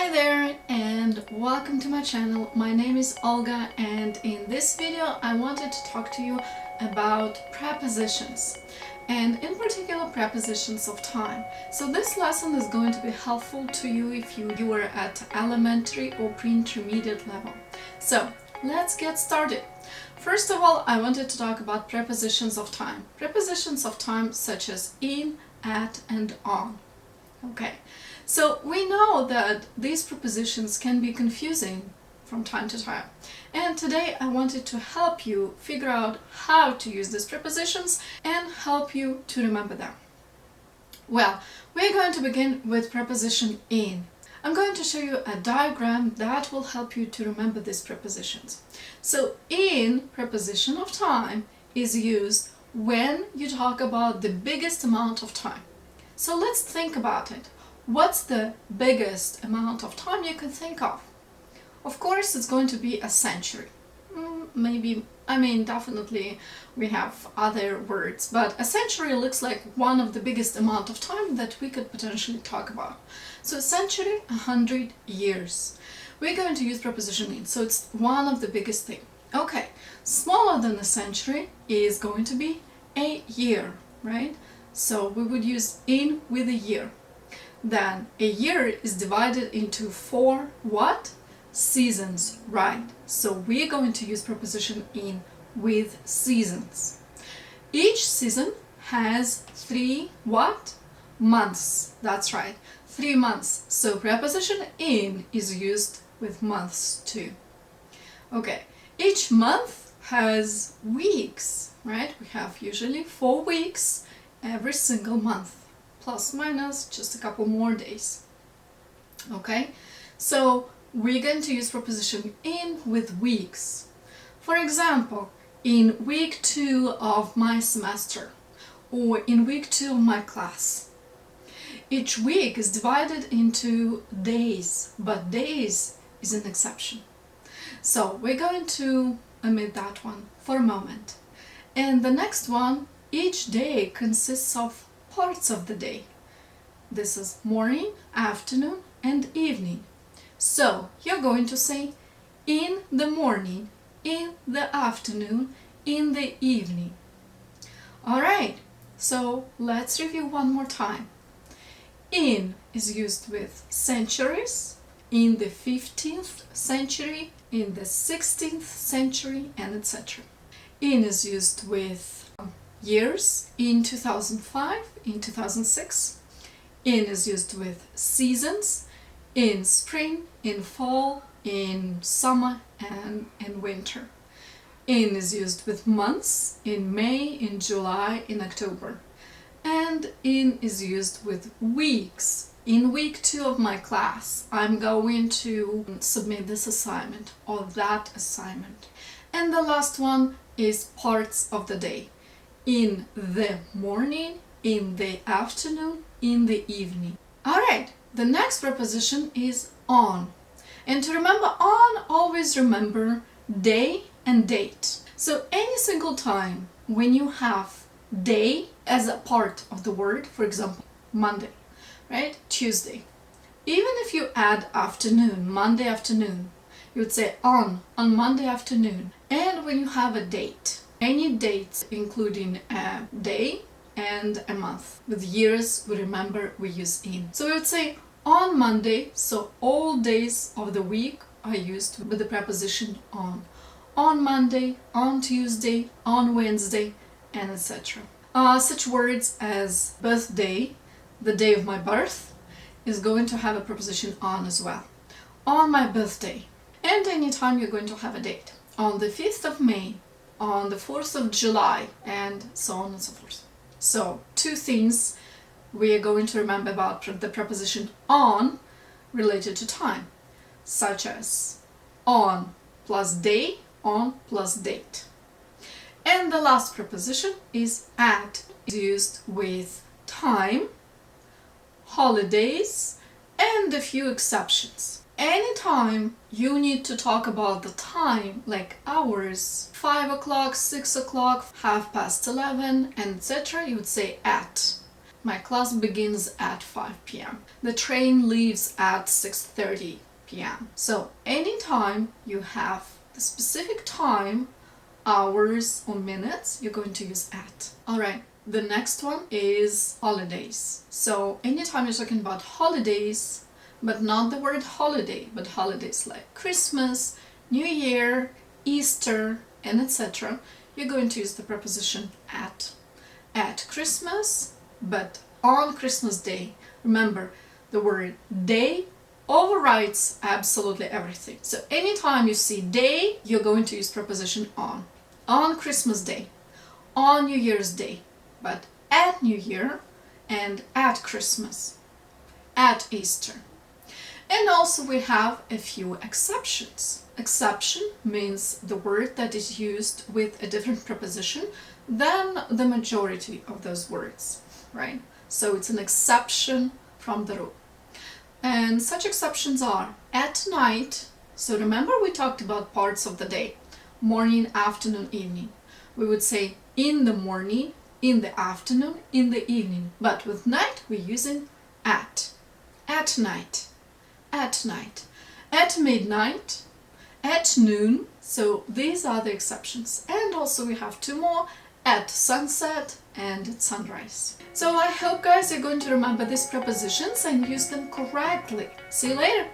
Hi there and welcome to my channel. My name is Olga and in this video I wanted to talk to you about prepositions and in particular prepositions of time. So this lesson is going to be helpful to you if you are at elementary or pre-intermediate level. So let's get started. First of all, I wanted to talk about prepositions of time. Prepositions of time such as in, at and on. Okay. So we know that these prepositions can be confusing from time to time. And today I wanted to help you figure out how to use these prepositions and help you to remember them. Well, we're going to begin with preposition in. I'm going to show you a diagram that will help you to remember these prepositions. So in, preposition of time is used when you talk about the biggest amount of time. So let's think about it. What's the biggest amount of time you can think of? Of course, it's going to be a century. Definitely we have other words, but a century looks like one of the biggest amount of time that we could potentially talk about. So a century, 100 years. We're going to use preposition in, so it's one of the biggest thing. Okay, smaller than a century is going to be a year, right? So we would use in with a year. Then a year is divided into 4 what? Seasons, right? So we're going to use preposition in with seasons. Each season has 3 what? Months. That's right, 3 months. So preposition in is used with months too. Okay, each month has weeks, right? We have usually 4 weeks every single month. Plus minus just a couple more days. Okay, so we're going to use preposition in with weeks. For example, in week 2 of my semester or in week 2 of my class. Each week is divided into days, but days is an exception. So we're going to omit that one for a moment. And the next one, each day consists of parts of the day. This is morning, afternoon and evening. So you're going to say in the morning, in the afternoon, in the evening. Alright, so let's review one more time. In is used with centuries, in the 15th century, in the 16th century and etc. In is used with years, in 2005, in 2006. In is used with seasons, in spring, in fall, in summer and in winter. In is used with months, in May, in July, in October. And in is used with weeks. In week 2 of my class, I'm going to submit this assignment or that assignment. And the last one is parts of the day. In the morning, in the afternoon, in the evening. Alright, the next preposition is on. And to remember on, always remember day and date. So any single time when you have day as a part of the word, for example, Monday, right? Tuesday. Even if you add afternoon, Monday afternoon, you would say on Monday afternoon. And when you have a date, any dates including a day and a month. With years, we remember we use in. So we would say on Monday, so all days of the week are used with the preposition on. On Monday, on Tuesday, on Wednesday, and etc. Such words as birthday, the day of my birth, is going to have a preposition on as well. On my birthday. And anytime you're going to have a date. On the 5th of May, on the 4th of July, and so on and so forth. So, 2 things we are going to remember about the preposition on related to time, such as on plus day, on plus date. And the last preposition is at, is used with time, holidays, and a few exceptions. Anytime you need to talk about the time, like hours, 5 o'clock, 6 o'clock, 11:30, and etc., you would say at. My class begins at 5 p.m. The train leaves at 6:30 p.m. So anytime you have the specific time, hours or minutes, you're going to use at. Alright, the next one is holidays. So anytime you're talking about holidays, but not the word holiday, but holidays like Christmas, New Year, Easter, and etc., you're going to use the preposition at. At Christmas, but on Christmas Day. Remember, the word day overrides absolutely everything. So anytime you see day, you're going to use preposition on. On Christmas Day, on New Year's Day, but at New Year and at Christmas, at Easter. And also we have a few exceptions. Exception means the word that is used with a different preposition than the majority of those words, right? So it's an exception from the rule. And such exceptions are at night. So remember we talked about parts of the day, morning, afternoon, evening. We would say in the morning, in the afternoon, in the evening. But with night we're using at night, at night, at midnight, at noon. So these are the exceptions. And also we have two more, at sunset and at sunrise. So I hope guys you're going to remember these prepositions and use them correctly. See you later!